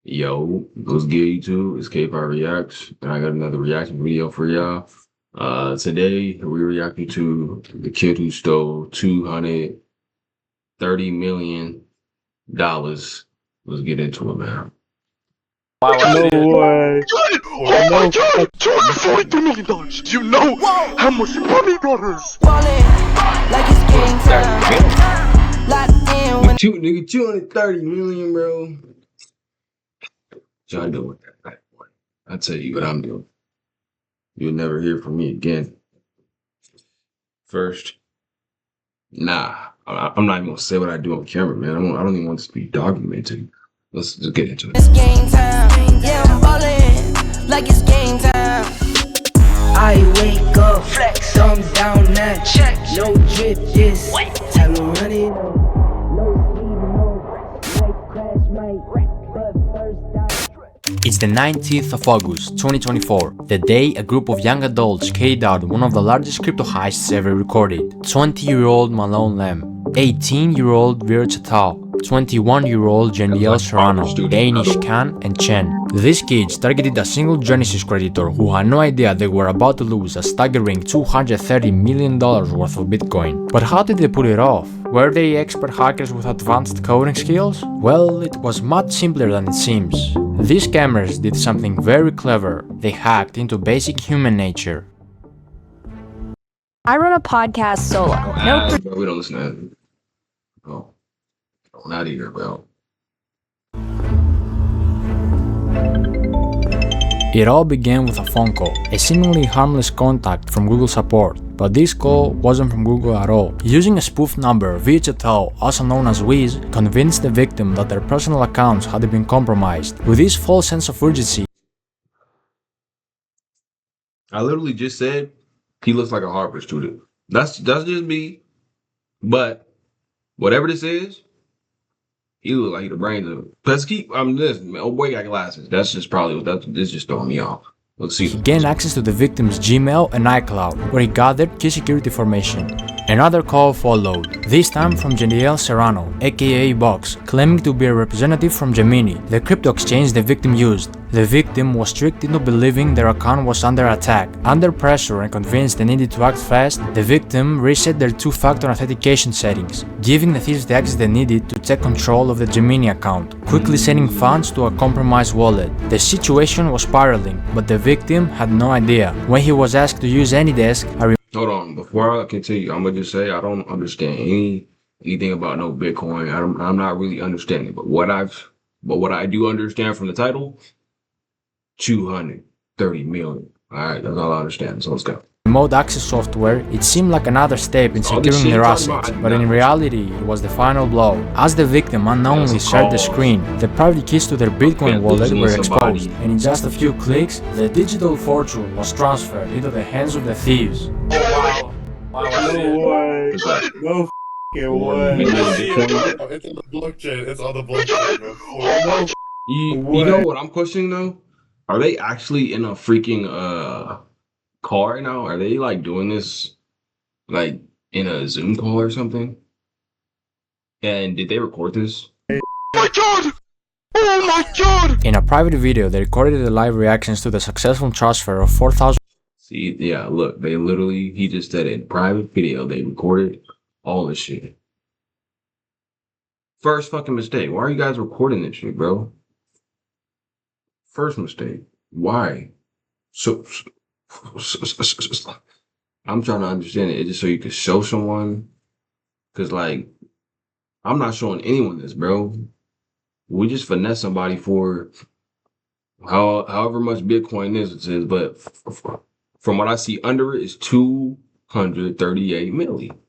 Yo, what's good, YouTube? It's K-Pop Reacts, and I got another reaction video for y'all. Today we're reacting to the kid who stole $230 million. Let's get into it, man. No way. Oh my No. god! $242 million! Do you know how much money that is? Like it's game time. Locked in when Nigga, 230 million, bro. What y'all doing with that bad boy? I'll tell you what I'm doing. You'll never hear from me again. First, I'm not even gonna say what I do on camera, man. I don't even want this to be documented. Let's just get into it. it's game time. Yeah, I'm ballin' like it's game time. I wake up, flex, thumbs down, that check, no drip, this, time to run it up. No speed, no, might crash, might wreck, but first I It's the 19th of August, 2024, the day a group of young adults carried out one of the largest crypto heists ever recorded. 20-year-old Malone Lam, 18-year-old Virch Tao, 21-year-old Jeniel Serrano, Danish Khan, and Chen. These kids targeted a single Genesis creditor who had no idea they were about to lose a staggering $230 million worth of Bitcoin. But how did they pull it off? Were they expert hackers with advanced coding skills? Well, it was much simpler than it seems. These scammers did something very clever. They hacked into basic human nature. I run a podcast solo. No Bro, we don't listen to that. Oh, not either, bro. It all began with a phone call, a seemingly harmless contact from Google support, but this call wasn't from Google at all. Using a spoof number, Vichatel, also known as Wiz, convinced the victim that their personal accounts had been compromised. With this false sense of urgency, I literally just said he looks like a Harvard student. That's just me. But whatever this is, he look like the brains of it. Let's keep. Listen, old boy got glasses. That's just probably what this just throwing me off. Let's see. he gained access to the victim's Gmail and iCloud, where he gathered key security information. Another call followed, this time from Jeniel Serrano, aka Box, claiming to be a representative from Gemini, the crypto exchange the victim used. The victim was tricked into believing their account was under attack. Under pressure and convinced they needed to act fast, the victim reset their two-factor authentication settings, giving the thieves the access they needed to take control of the Gemini account, quickly sending funds to a compromised wallet. The situation was spiraling, but the victim had no idea. When he was asked to use AnyDesk, Hold on, before I continue, I'm gonna just say I don't understand anything about no Bitcoin. I'm not really understanding. But what I do understand from the title, 230 million. All right, that's all I understand. So let's go. remote access software, it seemed like another step in securing their assets, but in reality, it was the final blow. As the victim unknowingly shared the screen, the private keys to their Bitcoin wallet were exposed, and in just a few clicks, the digital fortune was transferred into the hands of the thieves. Wow. No way. No It's in the blockchain. It's on the blockchain, bro. You know what I'm questioning though? Are they actually in a freaking car now? Are they like doing this like in a Zoom call or something? And did they record this? Oh my god! Oh my god! In a private video, they recorded the live reactions to the successful transfer of 4,000 See, yeah, look, he just said in private video, they recorded all this shit. First fucking mistake. Why are you guys recording this shit, bro? First mistake. Why? So I'm trying to understand it. Is it so you can show someone? Cause like, I'm not showing anyone this, bro. We just finesse somebody for however much Bitcoin is, but from what I see under it is 238 million.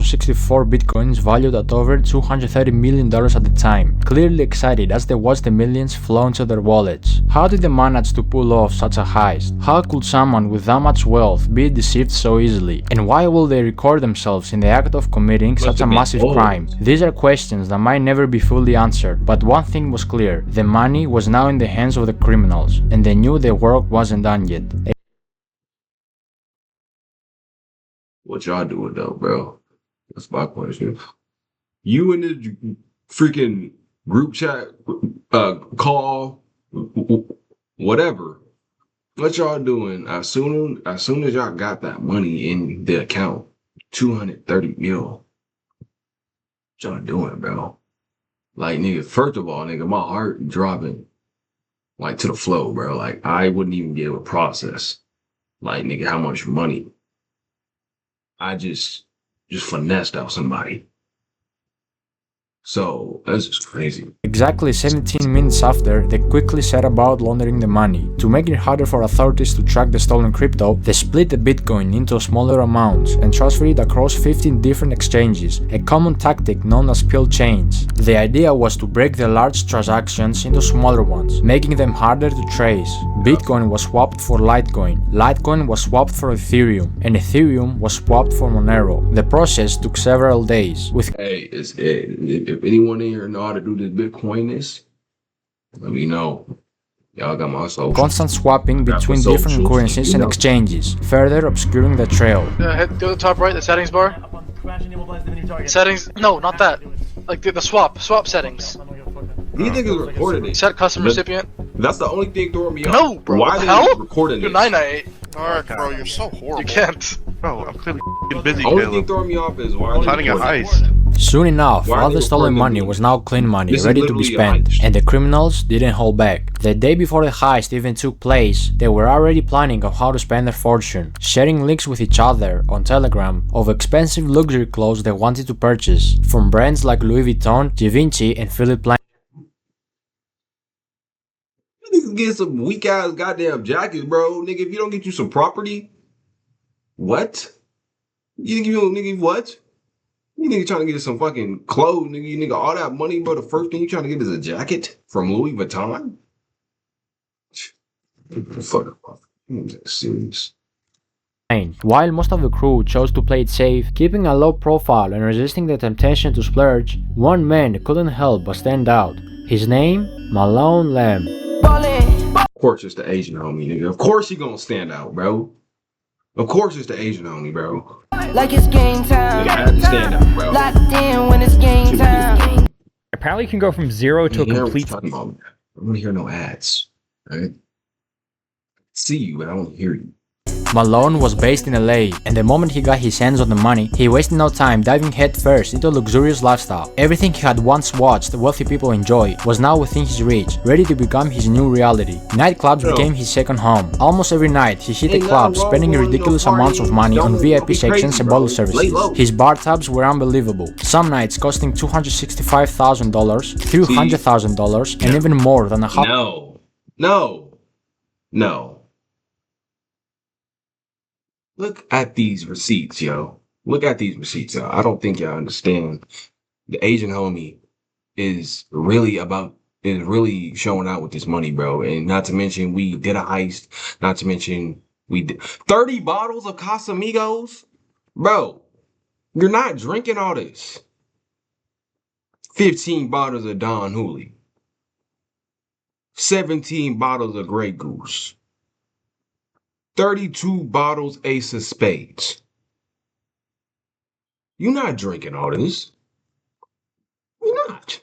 64 bitcoins valued at over $230 million at the time, clearly excited as they watched the millions flow into their wallets. How did they manage to pull off such a heist? How could someone with that much wealth be deceived so easily? And why will they record themselves in the act of committing such a massive crime? These are questions that might never be fully answered, but one thing was clear: the money was now in the hands of the criminals, and they knew their work wasn't done yet. What y'all doing though, bro? That's my question. You and the freaking group chat, call, whatever. What y'all doing? As soon as y'all got that money in the account, 230 mil. What y'all doing, bro? Like, nigga, first of all, nigga, my heart dropping like to the flow, bro. Like, I wouldn't even be able to process, like, nigga, how much money I just finessed out somebody. So that's just crazy. Exactly 17 minutes after, they quickly set about laundering the money. To make it harder for authorities to track the stolen crypto, they split the Bitcoin into smaller amounts and transferred it across 15 different exchanges, a common tactic known as pill chains. The idea was to break the large transactions into smaller ones, making them harder to trace. Bitcoin was swapped for Litecoin, Litecoin was swapped for Ethereum, and Ethereum was swapped for Monero. The process took several days, with If anyone in here know how to do this Bitcoin let me know. Y'all got my social. constant swapping between different currencies and exchanges, further obscuring the trail. Go to the top right, the settings bar. Settings, no, not that. Like the swap settings. These niggas recorded it. Set custom recipient. That's the only thing throwing me off. No, bro. Why What the they hell? recording You're this? 998. Alright, bro, you're so horrible. You can't. Bro, I'm clearly busy, Only thing Caleb. throwing me off is why Planning a recording heist. Soon enough, Why are all they the stolen recording money this? was now clean money, This is ready to be literally a spent, heist. and the criminals didn't hold back. The day before the heist even took place, they were already planning on how to spend their fortune, sharing links with each other on Telegram of expensive luxury clothes they wanted to purchase, from brands like Louis Vuitton, Givenchy, and Philippe Plein. Niggas get some weak ass goddamn jackets, bro. Nigga, if you don't get you some property, what? Nigga, what? You nigga trying to get some fucking clothes, nigga. You nigga all that money, bro. The first thing you trying to get is a jacket from Louis Vuitton. Fuck off. Serious. While most of the crew chose to play it safe, keeping a low profile and resisting the temptation to splurge, one man couldn't help but stand out. His name? Malone Lam. Of course it's the Asian homie, nigga. Of course he gonna stand out, bro. Of course it's the Asian homie, bro. Like it's game time. Nigga, I had to stand out, bro. Locked in when it's game time. Apparently you can go from 0 to a complete... I don't hear no ads, right? I see you, but I don't hear you. Malone was based in LA, and the moment he got his hands on the money, he wasted no time diving headfirst into a luxurious lifestyle. Everything he had once watched wealthy people enjoy was now within his reach, ready to become his new reality. Nightclubs became his second home. Almost every night, he hit a club, spending ridiculous amounts of money on VIP sections and bottle services. His bar tabs were unbelievable, some nights costing $265,000, $300,000, and even more than No. Look at these receipts, yo. Look at these receipts, yo. I don't think y'all understand. The Asian homie is really showing out with this money, bro. And not to mention, we did a heist. Not to mention, we did 30 bottles of Casamigos. Bro, you're not drinking all this. 15 bottles of Don Julio. 17 bottles of Grey Goose. 32 bottles Ace of Spades. You're not drinking all this. You're not.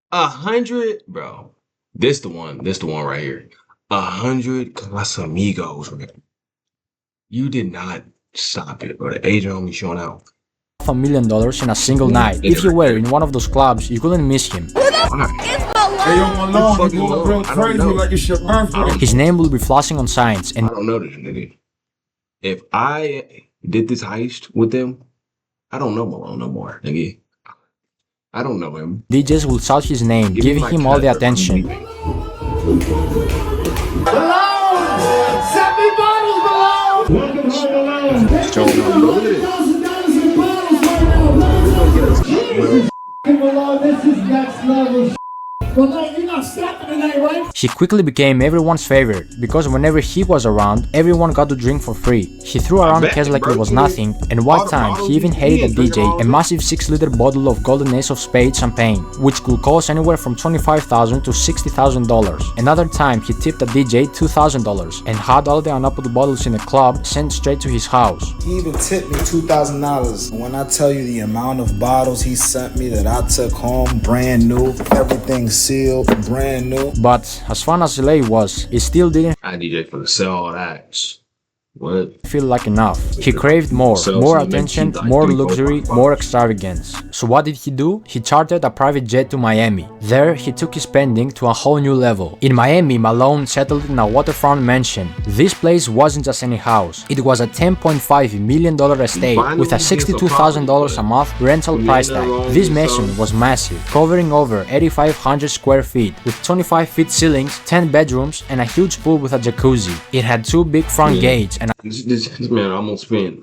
100, bro. This the one right here. 100 Casamigos, bro. You did not stop it, bro. The Asian homie showing out. $500,000 in a single night. If you were in one of those clubs, you couldn't miss him. Hey, yo, Malone, you going real crazy like it's your birthday. His name will be flashing on signs, and I don't know this nigga. If I did this heist with them, I don't know Malone no more, nigga. I don't know him. DJs will shout his name, giving him all the attention. Malone! 70 bottles, Malone! Welcome home, Malone. Malone, this is next level. Malone, you're not He quickly became everyone's favorite, because whenever he was around, everyone got to drink for free. He threw around cash like it was nothing, and one time he even handed a DJ a massive 6-liter bottle of Golden Ace of Spades champagne, which could cost anywhere from $25,000 to $60,000. Another time he tipped a DJ $2,000 and had all the unopened bottles in the club sent straight to his house. He even tipped me $2,000. When I tell you the amount of bottles he sent me that I took home brand new, everything sealed, brand new. But as fun as LA was, it still didn't DJ for the sell all that. What? Feel like enough. He craved more attention, more luxury, more extravagance. So what did he do? He chartered a private jet to Miami. There, he took his spending to a whole new level. In Miami, Malone settled in a waterfront mansion. This place wasn't just any house. It was a $10.5 million estate with a $62,000 a month rental price tag. This mansion was massive, covering over 8,500 square feet, with 25-foot ceilings, 10 bedrooms, and a huge pool with a jacuzzi. It had 2 big front gates and this man almost spent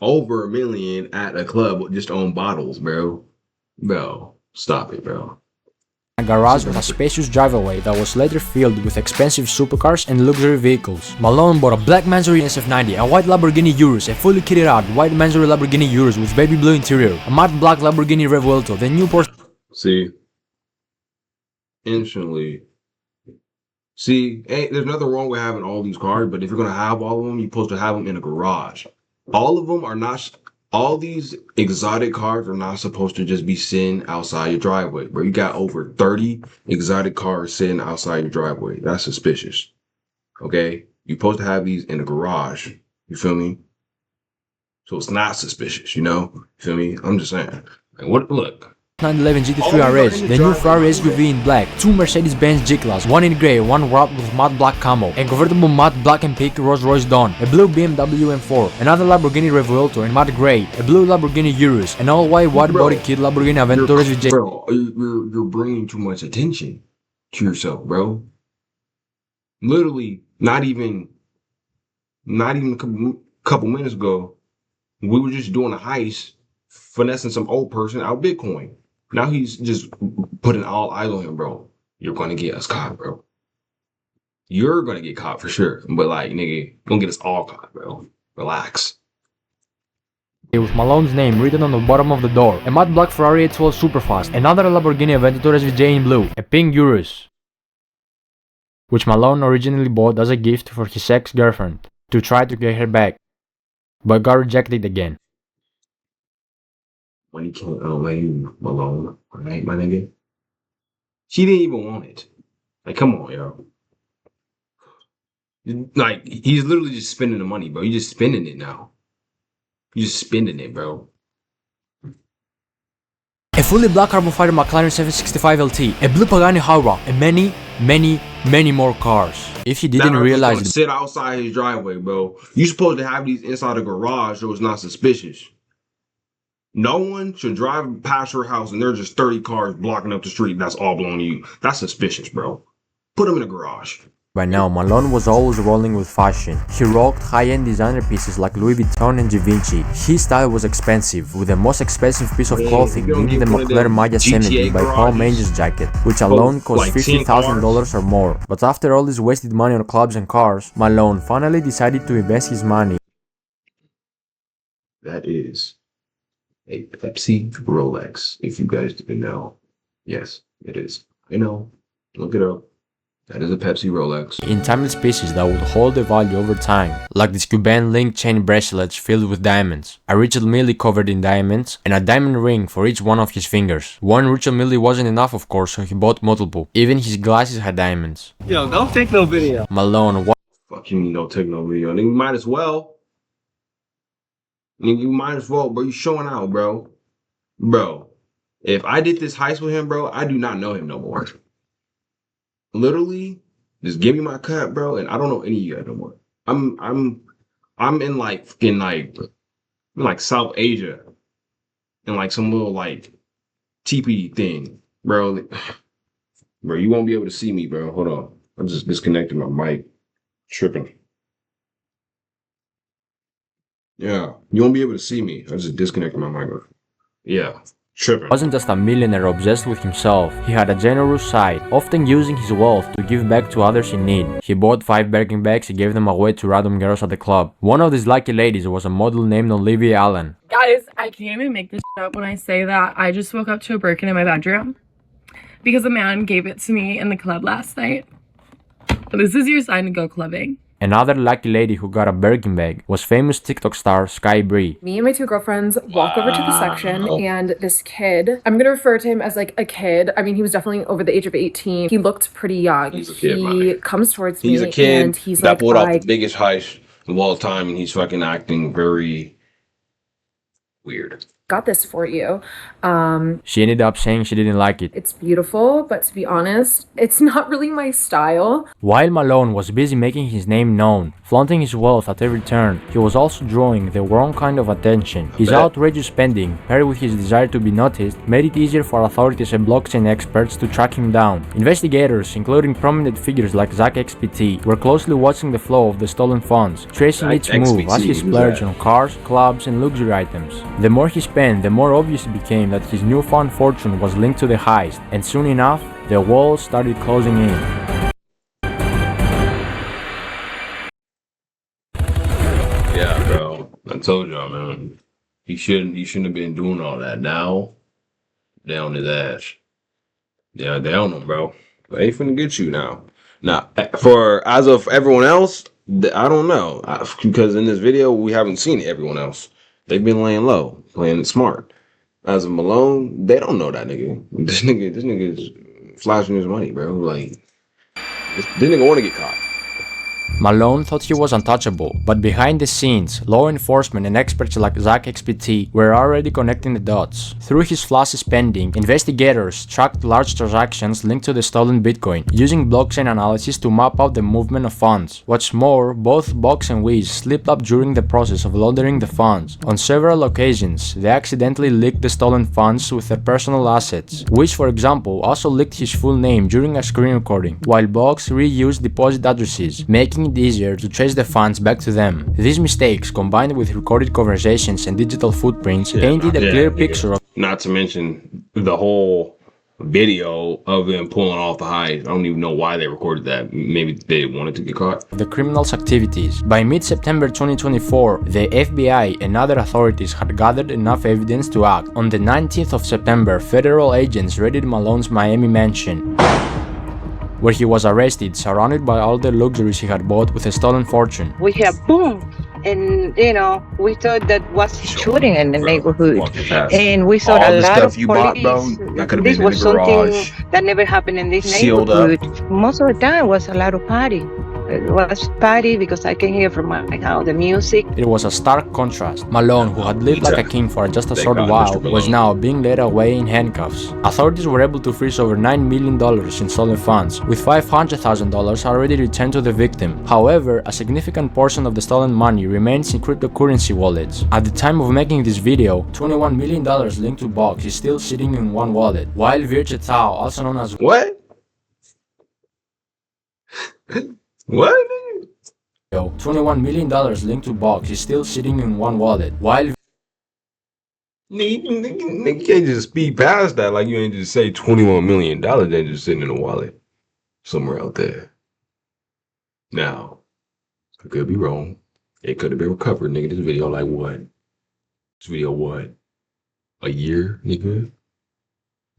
over $1 million at a club just on bottles, bro. Bro, stop it, bro. a garage with a spacious driveway that was later filled with expensive supercars and luxury vehicles. Malone bought a black Mansory SF90, a white Lamborghini Urus, a fully kitted out white Mansory Lamborghini Urus with baby blue interior, a matte black Lamborghini Revuelto, the new Porsche. See, instantly. See, there's nothing wrong with having all these cars, but if you're gonna have all of them, you're supposed to have them in a garage. All of them are not. All these exotic cars are not supposed to just be sitting outside your driveway, bro. You got over 30 exotic cars sitting outside your driveway. That's suspicious. Okay, you're supposed to have these in a garage. You feel me? So it's not suspicious, you know? You feel me? I'm just saying. Like, what? Look. 911 GT3 RS, the new Ferrari SUV in black, 2 Mercedes-Benz G-Class, 1 in grey, 1 wrapped with matte black camo, a convertible matte black and pink Rolls-Royce Dawn, a blue BMW M4, another Lamborghini Revuelto in matte grey, a blue Lamborghini Urus, an all-white wide-body kit Lamborghini Aventador SVJ. Bro, you're bringing too much attention to yourself, bro. Literally, not even a couple minutes ago, we were just doing a heist, finessing some old person out Bitcoin. Now he's just putting all eyes on him, bro. You're gonna get us caught, bro. You're gonna get caught for sure. But like, nigga, you're gonna get us all caught, bro. Relax. With Malone's name written on the bottom of the door, a matte black Ferrari 812 Superfast, another Lamborghini Aventador SVJ in blue, a pink Urus, which Malone originally bought as a gift for his ex-girlfriend, to try to get her back, but got rejected again. When he can't leave Malone, right, my nigga? She didn't even want it. Like, come on, yo. Like, he's literally just spending the money, bro. You're just spending it now. You're just spending it, bro. A fully black carbon fiber McLaren 765 LT, a blue Pagani Huayra, and many more cars. If you didn't realize it, sit outside his driveway, bro. You're supposed to have these inside a garage so it's not suspicious. No one should drive past your house and there's just 30 cars blocking up the street. That's all belong to you. That's suspicious, bro. Put them in a garage. By now, Malone was always rolling with fashion. He rocked high-end designer pieces like Louis Vuitton and Givenchy. His style was expensive, with the most expensive piece of clothing being the Moncler Maya 70 by Paul Manges jacket, which alone cost $50,000 or more. But after all this wasted money on clubs and cars, Malone finally decided to invest his money. That is a Pepsi Rolex, if you guys didn't know. Yes, it is. I know. Look it up. That is a Pepsi Rolex. In timeless pieces that would hold their value over time, like these Cuban link chain bracelets filled with diamonds, a Richard Mille covered in diamonds, and a diamond ring for each one of his fingers. One Richard Mille wasn't enough, of course, so he bought multiple. Even his glasses had diamonds. Yo, don't take no video. Malone, what? Fuck you mean don't take no video? Nigga, you might as well. Nigga, you might as well, bro. You showing out, bro. Bro, if I did this heist with him, bro, I do not know him no more. Literally, just give me my cut, bro, and I don't know any of you guys no more. I'm in like South Asia, in like some little like teepee thing, bro. Bro, you won't be able to see me, bro. Hold on, I'm just disconnecting my mic. Tripping. Yeah, you won't be able to see me. I just disconnected my mic. Yeah, Tripping. Wasn't just a millionaire obsessed with himself, he had a generous side, often using his wealth to give back to others in need. He bought 5 Birkin bags and gave them away to random girls at the club. One of these lucky ladies was a model named Olivia Allen. Guys, I can't even make this up when I say that I just woke up to a Birkin in my bedroom because a man gave it to me in the club last night. This is your sign to go clubbing. Another lucky lady who got a Birkin bag was famous TikTok star Sky Bree. Me and my 2 girlfriends walk over to the section, and this kid, I'm gonna refer to him as like a kid. I mean, he was definitely over the age of 18. He looked pretty young. He's a kid, he comes towards me, he's a kid and he's that like, pulled off the biggest heist of all time, and he's fucking acting very weird. Got this for you. She ended up saying she didn't like it. It's beautiful, but to be honest, it's not really my style. While Malone was busy making his name known, flaunting his wealth at every turn, he was also drawing the wrong kind of attention. His outrageous spending, paired with his desire to be noticed, made it easier for authorities and blockchain experts to track him down. Investigators, including prominent figures like Zach XPT, were closely watching the flow of the stolen funds, tracing each move as he splurged on cars, clubs, and luxury items. The more he spent, the more obvious it became that his newfound fortune was linked to the heist, and soon enough, the walls started closing in. Yeah, bro. I told y'all, man. He shouldn't have been doing all that. Now, down his ass. Yeah, down him, bro. They finna get you now. Now, as of everyone else, I don't know. Because in this video, we haven't seen everyone else. They've been laying low, playing it smart. As of Malone, they don't know that nigga. This nigga is flashing his money, bro. Like, this nigga want to get caught. Malone thought he was untouchable, but behind the scenes, law enforcement and experts like Zach XPT were already connecting the dots. Through his flashy spending, investigators tracked large transactions linked to the stolen Bitcoin, using blockchain analysis to map out the movement of funds. What's more, both Box and Wiz slipped up during the process of laundering the funds. On several occasions, they accidentally leaked the stolen funds with their personal assets. Wiz, for example, also leaked his full name during a screen recording, while Box reused deposit addresses, making it easier to trace the funds back to them. These mistakes, combined with recorded conversations and digital footprints, painted a clear picture of— Not to mention the whole video of them pulling off the heist. I don't even know why they recorded that. Maybe they wanted to get caught. The criminal's activities. By mid-September 2024, the FBI and other authorities had gathered enough evidence to act. On the 19th of September, federal agents raided Malone's Miami mansion, where he was arrested, surrounded by all the luxuries he had bought with a stolen fortune. We hear boom, and we thought that was shooting in the neighborhood, and we saw a lot of police. This was something that never happened in this neighborhood. Most of the time was a lot of party. It was party because I can hear from my house the music. It was a stark contrast. Malone, who had lived like a king for just a short while, was now being led away in handcuffs. Authorities were able to freeze over $9 million in stolen funds, with $500,000 already returned to the victim. However, a significant portion of the stolen money remains in cryptocurrency wallets. At the time of making this video, $21 million linked to Box is still sitting in one wallet, while Virtual Tao, also known as— What? What? $21 million linked to Box is still sitting in one wallet, while— Nigga can't just speed past that like you ain't just say $21 million ain't just sitting in a wallet somewhere out there. Now, I could be wrong. It could have been recovered, nigga. This video like what? This video what? A year, nigga?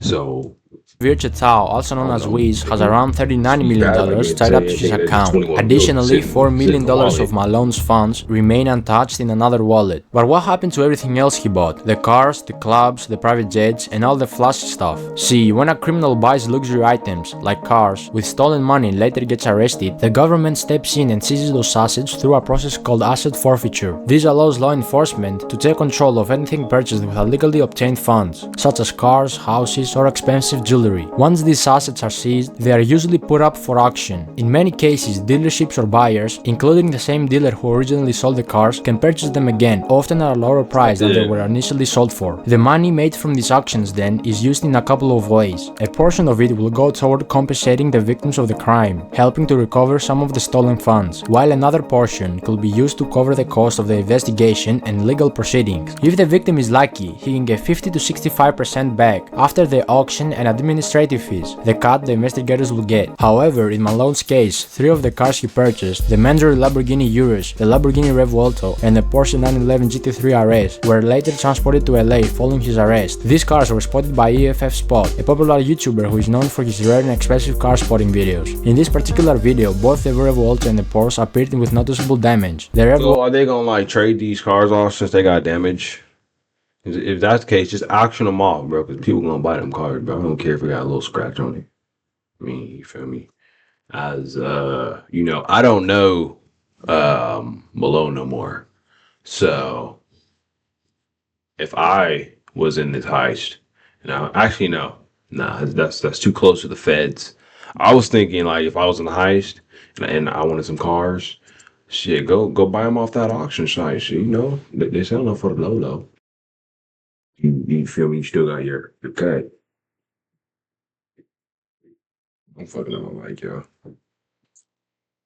So Virtual Tao, also known as Wiz, has around $39 million tied up to his account. Additionally, $4 million of Malone's funds remain untouched in another wallet. But what happened to everything else he bought? The cars, the clubs, the private jets, and all the flashy stuff. See, when a criminal buys luxury items, like cars, with stolen money and later gets arrested, the government steps in and seizes those assets through a process called asset forfeiture. This allows law enforcement to take control of anything purchased with illegally obtained funds, such as cars, houses, or expensive expensive jewelry. Once these assets are seized, they are usually put up for auction. In many cases, dealerships or buyers, including the same dealer who originally sold the cars, can purchase them again, often at a lower price than they were initially sold for. The money made from these auctions then is used in a couple of ways. A portion of it will go toward compensating the victims of the crime, helping to recover some of the stolen funds, while another portion could be used to cover the cost of the investigation and legal proceedings. If the victim is lucky, he can get 50 to 65% back after the auction and administrative fees, the cut the investigators will get. However, in Malone's case, 3 of the cars he purchased, the Mandarin Lamborghini Urus, the Lamborghini Revuelto, and the Porsche 911 GT3 RS, were later transported to LA following his arrest. These cars were spotted by EFF Spot, a popular YouTuber who is known for his rare and expensive car spotting videos. In this particular video, both the Revuelto and the Porsche appeared with noticeable damage. So are they gonna like trade these cars off since they got damage? If that's the case, just auction them off, bro, because people gonna buy them cars, bro. I don't care if it got a little scratch on it. I mean, you feel me? As you know, I don't know Malone no more. So if I was in this heist, now actually no, nah, that's too close to the feds. I was thinking like if I was in the heist and I wanted some cars, shit, go buy them off that auction site. Shit, you know, they sell them for the low low. You feel me? You still got your cut. I'm fucking up my mic, yo.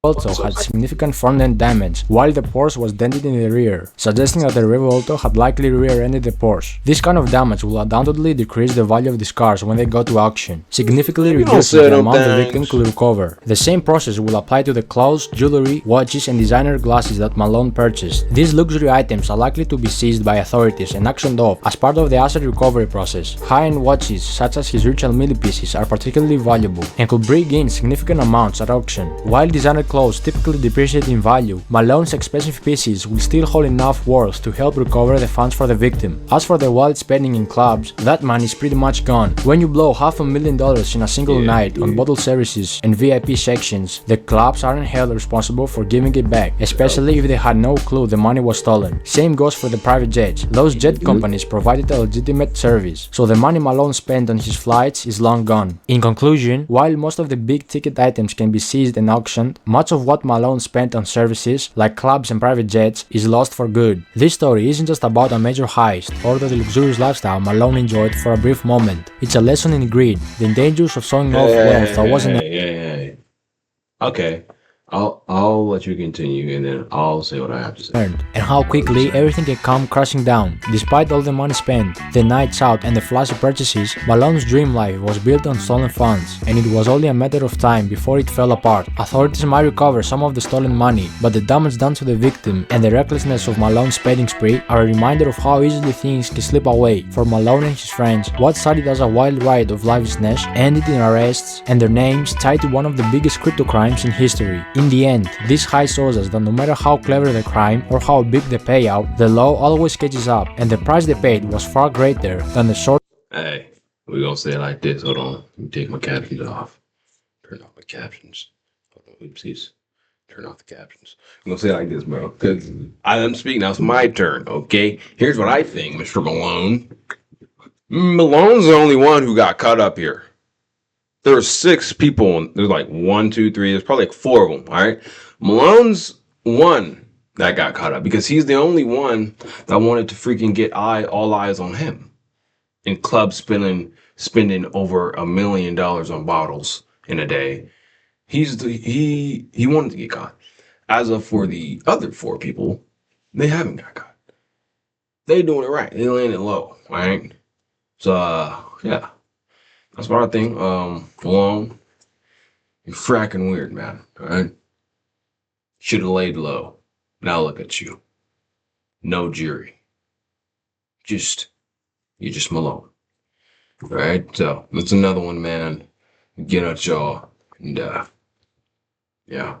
Also had significant front-end damage, while the Porsche was dented in the rear, suggesting that the Revuelto had likely rear-ended the Porsche. This kind of damage will undoubtedly decrease the value of these cars when they go to auction, significantly reducing the amount the victim could recover. The same process will apply to the clothes, jewelry, watches, and designer glasses that Malone purchased. These luxury items are likely to be seized by authorities and auctioned off as part of the asset recovery process. High-end watches, such as his Richard Mille pieces, are particularly valuable and could bring in significant amounts at auction. While designer clothes typically depreciate in value, Malone's expensive pieces will still hold enough worth to help recover the funds for the victim. As for the wild spending in clubs, that money is pretty much gone. When you blow $500,000 in a single night on bottle services and VIP sections, the clubs aren't held responsible for giving it back, especially if they had no clue the money was stolen. Same goes for the private jets. Those jet companies provided a legitimate service, so the money Malone spent on his flights is long gone. In conclusion, while most of the big ticket items can be seized and auctioned, much of what Malone spent on services, like clubs and private jets, is lost for good. This story isn't just about a major heist or the luxurious lifestyle Malone enjoyed for a brief moment. It's a lesson in greed, the dangers of showing off wealth that wasn't Okay, I'll let you continue and then I'll say what I have to say. earned, and how quickly everything can come crashing down. Despite all the money spent, the nights out, and the flashy purchases, Malone's dream life was built on stolen funds, and it was only a matter of time before it fell apart. Authorities might recover some of the stolen money, but the damage done to the victim and the recklessness of Malone's spending spree are a reminder of how easily things can slip away. For Malone and his friends, what started as a wild ride of lavishness ended in arrests and their names tied to one of the biggest crypto crimes in history. In the end, this heist shows us that no matter how clever the crime or how big the payout, the law always catches up, and the price they paid was far greater than the short. Hey, we're gonna say it like this. Hold on. Let me take my captions off. Turn off my captions. Hold on, oopsies. Turn off the captions. I'm gonna say it like this, bro. Because I'm speaking. Now it's my turn, okay? Here's what I think, Mr. Malone. Malone's the only one who got caught up here. There were 6 people. There's like 1, 2, 3. There's probably like 4 of them. All right. Malone's one that got caught up because he's the only one that wanted to freaking get all eyes on him. In clubs spending over $1 million on bottles in a day. He wanted to get caught. As of for the other 4 people, they haven't got caught. They doing it right. They landed low. Right. So yeah. That's what I think. Malone, you're fracking weird, man. All right? Should have laid low. Now look at you. No jury. You're just Malone. All right? So, that's another one, man. Get at y'all. And, yeah.